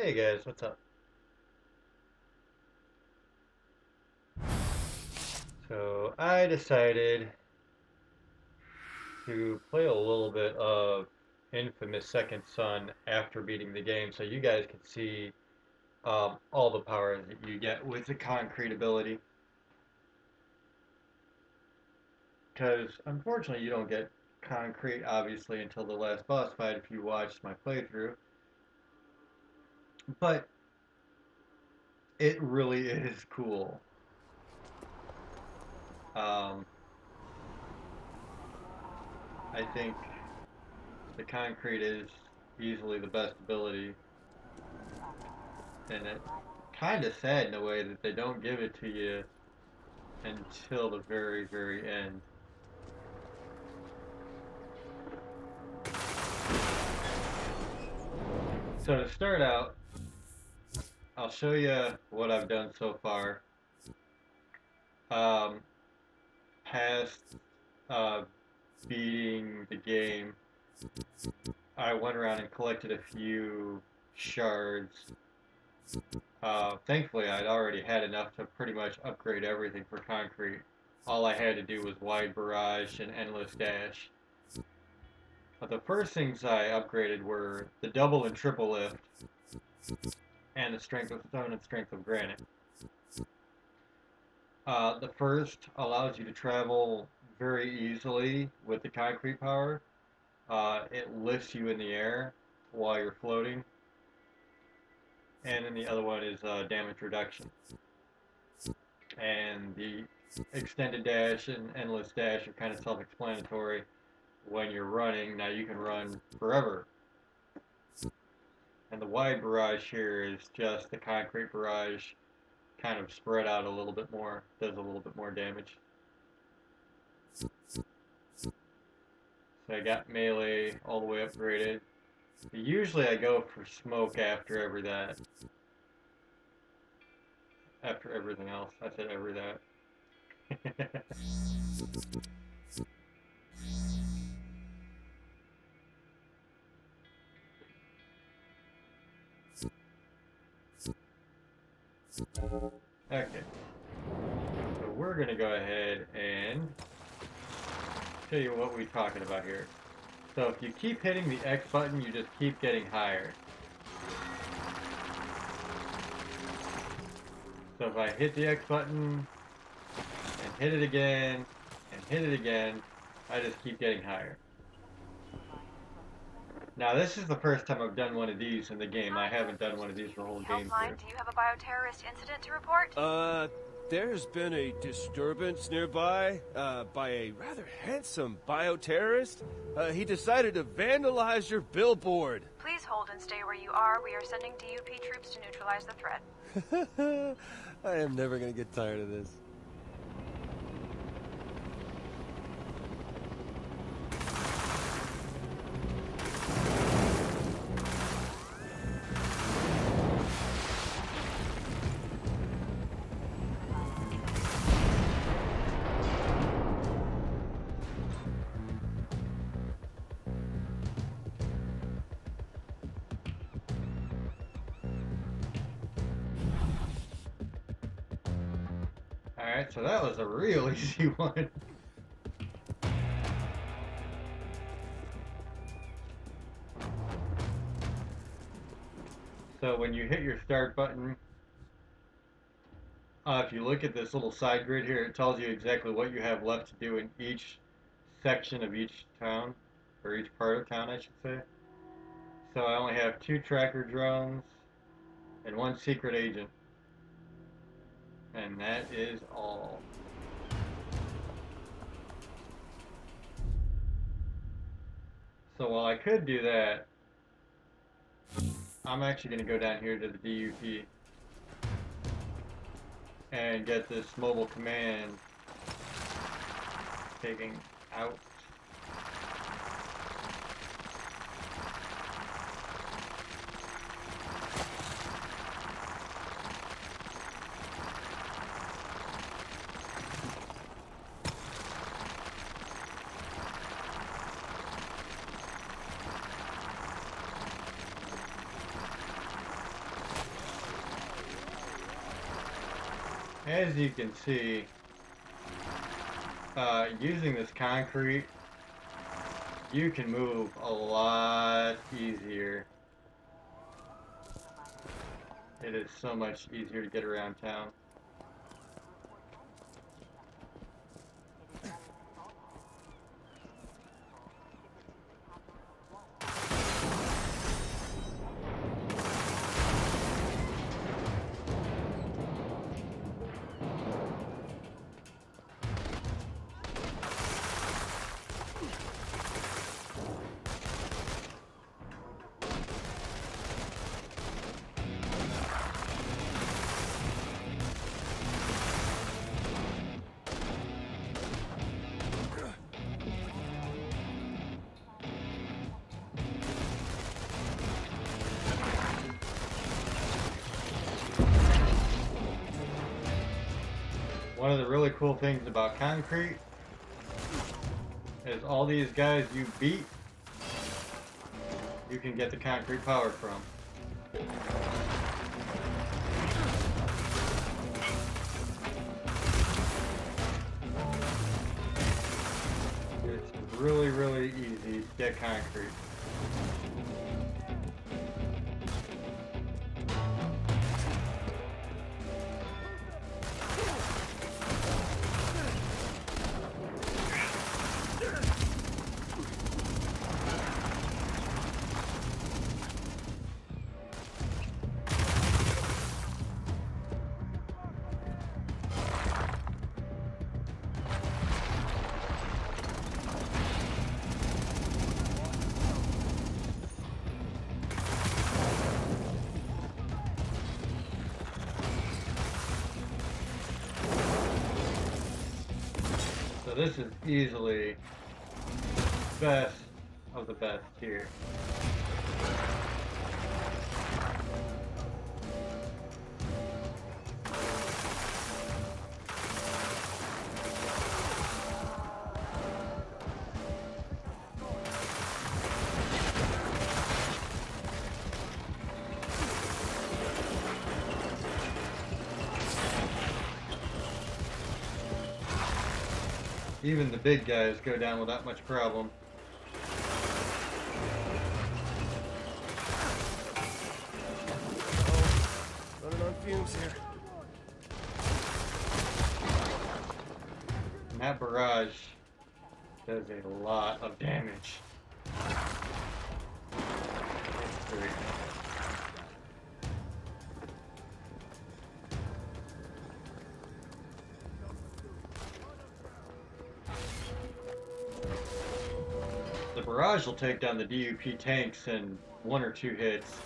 Hey guys, what's up? So I decided to play a little bit of Infamous Second Son after beating the game so you guys can see all the power that you get with the concrete ability. Because unfortunately you don't get concrete obviously until the last boss fight if you watched my playthrough. But it really is cool. Um, I think the concrete is easily the best ability, and it kind of sad in a way that they don't give it to you until the very, very end. So to start out, I'll show you what I've done so far. Um, Past uh, beating the game, I went around and collected a few shards. Thankfully, I'd already had enough to pretty much upgrade everything for concrete. All I had to do was wide barrage and endless dash. But the first things I upgraded were the double and triple lift and the strength of stone and strength of granite. The first allows you to travel very easily with the concrete power. It lifts you in the air while you're floating. And then the other one is damage reduction. And the extended dash and endless dash are kind of self-explanatory when you're running. Now you can run forever. And the wide barrage here is just the concrete barrage kind of spread out a little bit more, does a little bit more damage. So I got melee all the way upgraded. Usually I go for smoke after after everything else. I said every that. Okay, so we're gonna go ahead and show you what we're talking about here. So if you keep hitting the X button, you just keep getting higher. So if I hit the X button and hit it again and hit it again, I just keep getting higher. Now this is the first time I've done one of these in the game. I haven't done one of these the whole game through. Helpline, do you have a bioterrorist incident to report? There's been a disturbance nearby, by a rather handsome bioterrorist. He decided to vandalize your billboard. Please hold and stay where you are. We are sending DUP troops to neutralize the threat. I am never gonna get tired of this. Alright, so that was a real easy one. So when you hit your start button, if you look at this little side grid here, it tells you exactly what you have left to do in each section of each town, or each part of town, I should say. So I only have 2 tracker drones and 1 secret agent. And that is all. So while I could do that, I'm actually going to go down here to the DUP and get this mobile command taken out. as you can see, using this concrete, you can move a lot easier. It is so much easier to get around town. One of the really cool things about concrete is all these guys you beat, you can get the concrete power from. It's really, really easy to get concrete. So this is easily the best of the best here. Even the big guys go down without much problem. Oh, running on fumes here. And that barrage does a lot of damage. It's great. The barrage will take down the DUP tanks in 1 or 2 hits.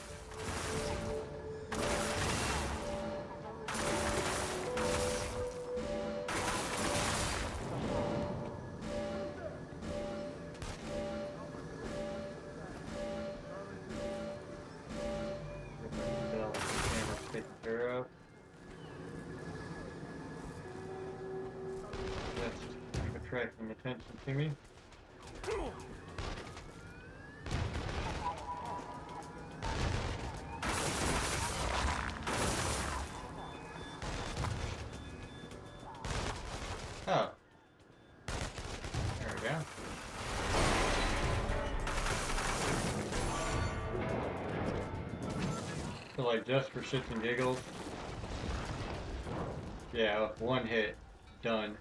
Taken care of. That's keep attracting attention to me. Oh. There we go. So like just for shits and giggles. Yeah, 1 hit. Done.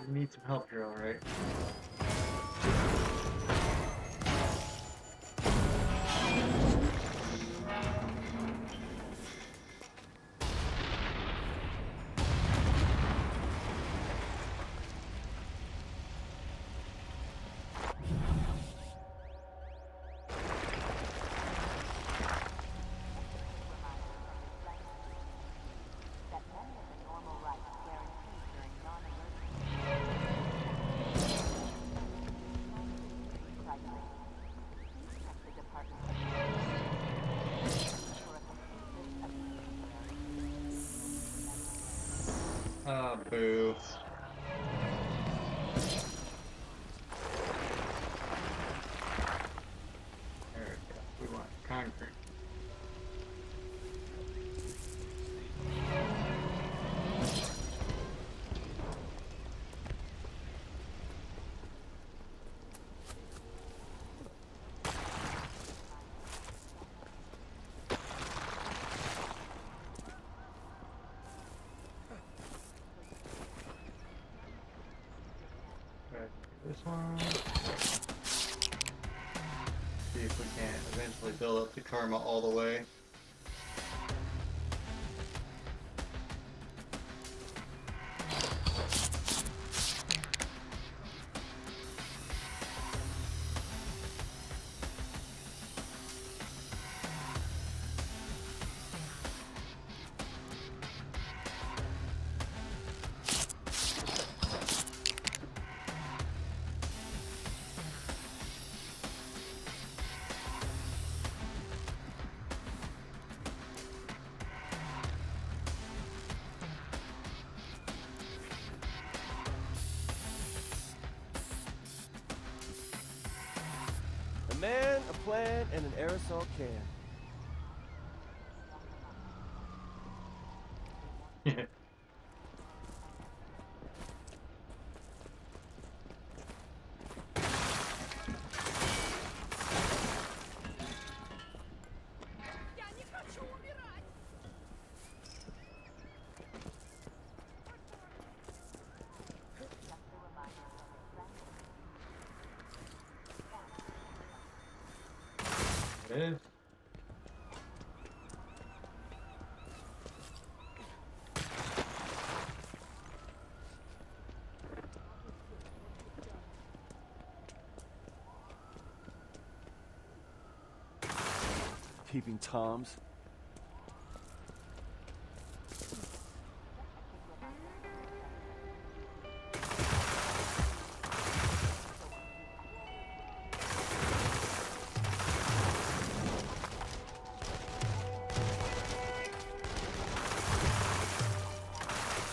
Need some help here, alright. Ah, boo. concrete. This one. See if we can eventually build up the karma all the way. A man, a plan, and an aerosol can. It is. Peeping Toms.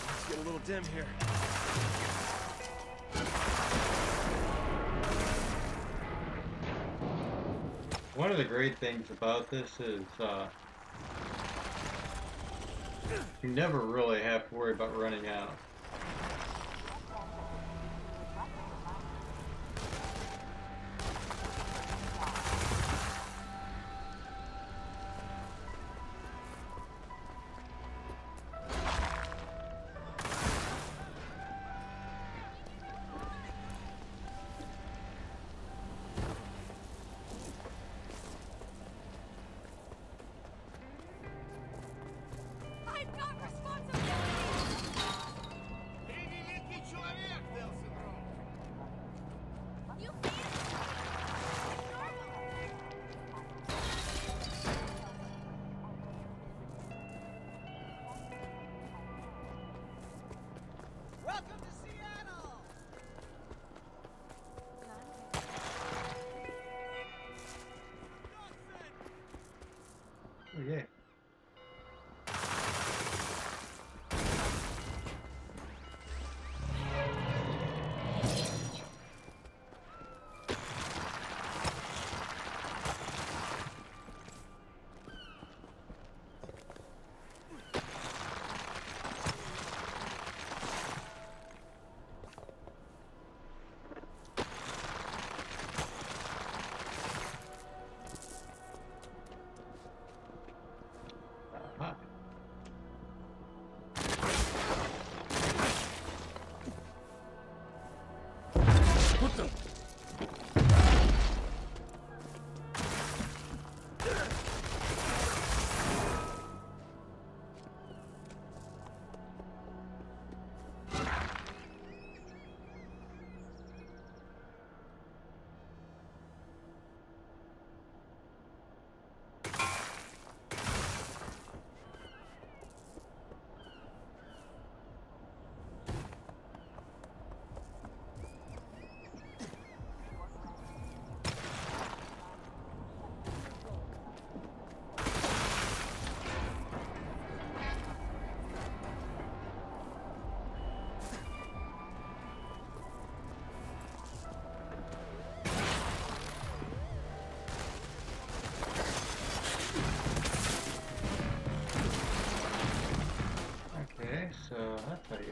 Let's get a little dim here. One of the great things about this is you never really have to worry about running out. I've got responsibility! You can't! Welcome to Seattle! Oh, yeah.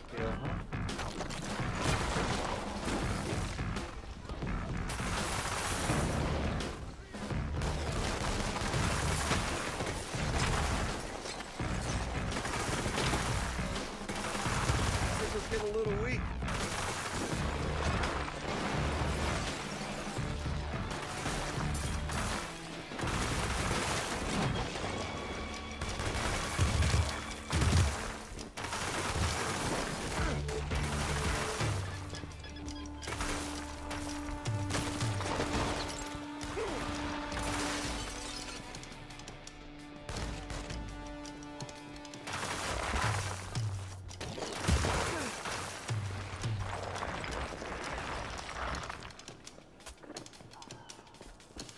Big deal, huh? Signal's getting a little weak.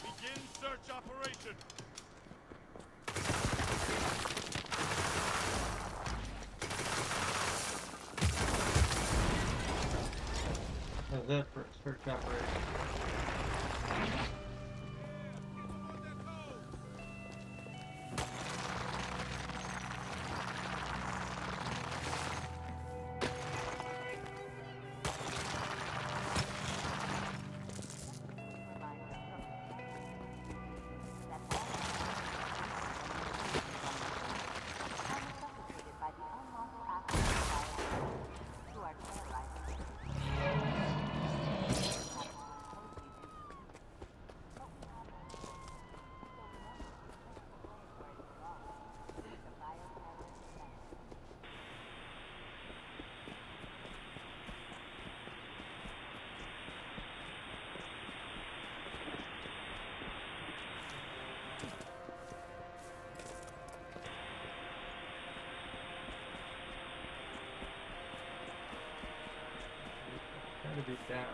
Begin search operation. How's that for a search operation? Gotta be down.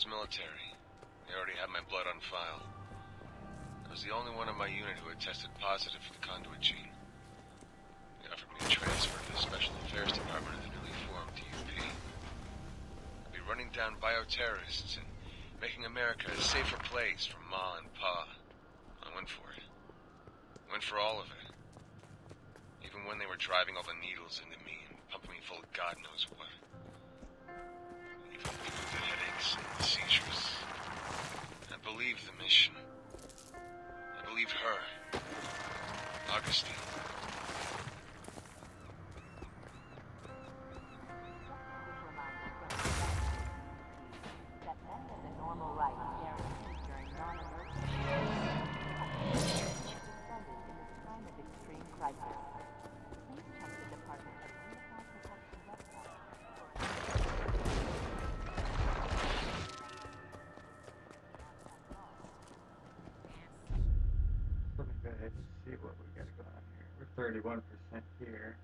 Military. They already had my blood on file. I was the only one in my unit who had tested positive for the conduit gene. They offered me a transfer to the Special Affairs Department of the newly formed DUP. I'd be running down bioterrorists and making America a safer place for Ma and Pa. I went for it. Went for all of it. Even when they were driving all the needles into me and pumping me full of God knows what. Even with the headaches and the seizures. I believed the mission. I believed her. Augustine. Let me go ahead and see what we got going on here. We're 31% here.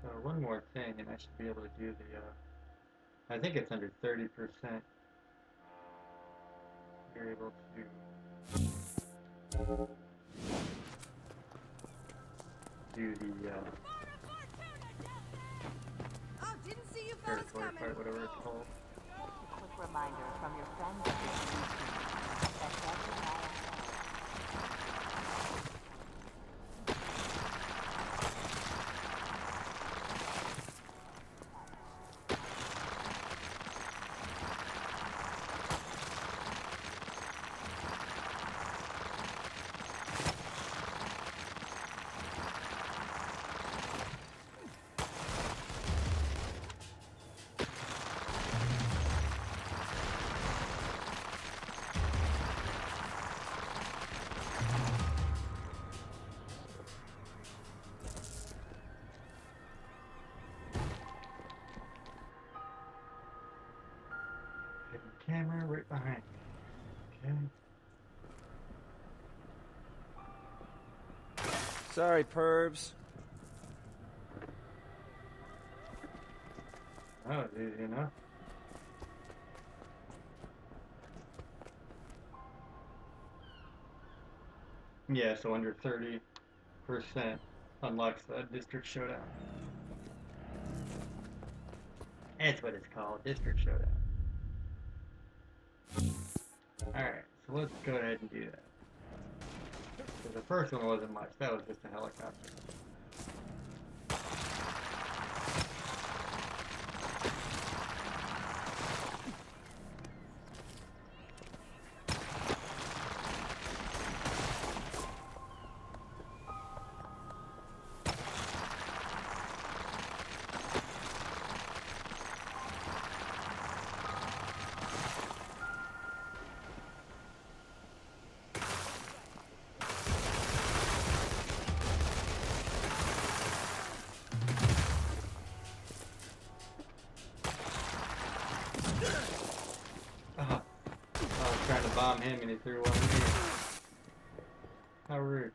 So one more thing, and I should be able to do the, I think it's under 30%. You're able to do the Oh, didn't see you fellas territory coming. fight, whatever it's called. reminder from your friends at the DUP that Delta ISO Camera right behind me. Okay. Sorry, pervs. That was easy enough. Yeah, so under 30% unlocks the District Showdown. That's what it's called, District Showdown. Alright, so let's go ahead and do that. So the first one wasn't much, that was just a helicopter. Trying to bomb him and he threw one at me. How rude.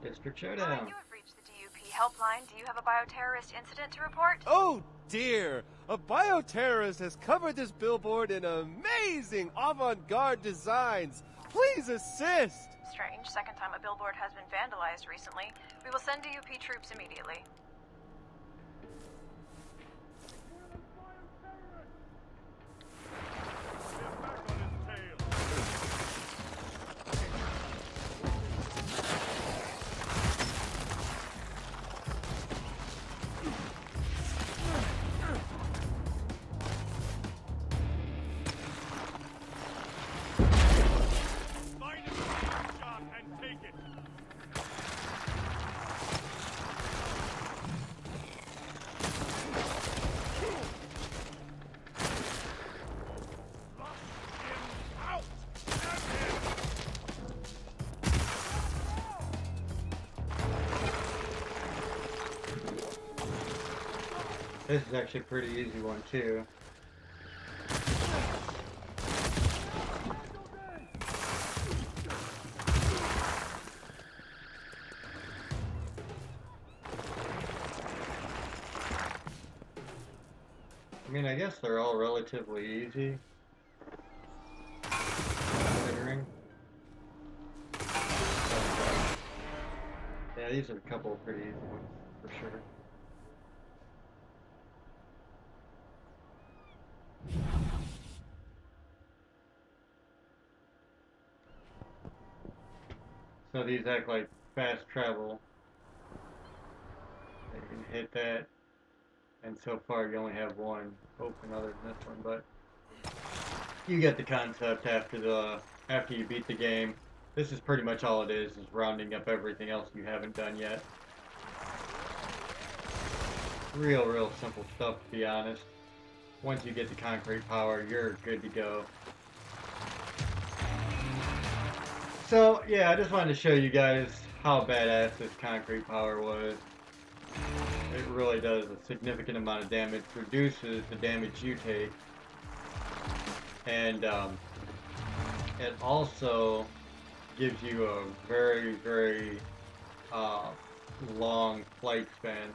District Showdown. You have reached the DUP helpline. Do you have a bioterrorist incident to report? Oh dear! A bioterrorist has covered this billboard in amazing avant-garde designs. Please assist! Strange. Second time a billboard has been vandalized recently. We will send DUP troops immediately. Get back on his tail. Find a shot and take it. Lock him out. Have him. This is actually a pretty easy one too. I mean, I guess they're all relatively easy, considering. Yeah, these are a couple of pretty easy ones, for sure. So these act like fast travel. You can hit that. And so far you only have one open other than this one, but you get the concept after you beat the game. This is pretty much all it is rounding up everything else you haven't done yet. Real simple stuff, to be honest. Once you get the concrete power, you're good to go. So yeah, I just wanted to show you guys how badass this concrete power was. It really does a significant amount of damage, reduces the damage you take, and it also gives you a very, very long flight span.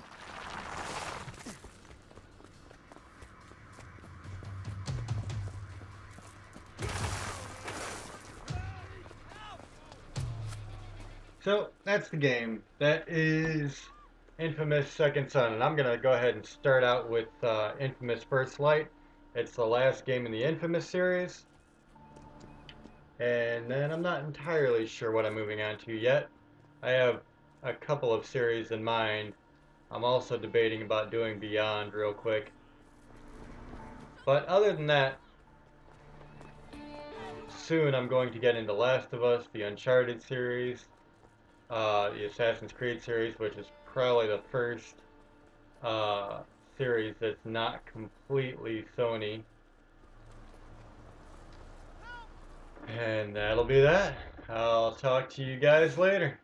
So that's the game. That is Infamous Second Son, and I'm gonna go ahead and start out with Infamous First Light. It's the last game in the Infamous series, and then I'm not entirely sure what I'm moving on to yet. I have a couple of series in mind. I'm also debating about doing Beyond real quick. But other than that, soon I'm going to get into Last of Us, the Uncharted series, the Assassin's Creed series, which is probably the first series that's not completely Sony. And that'll be that. I'll talk to you guys later.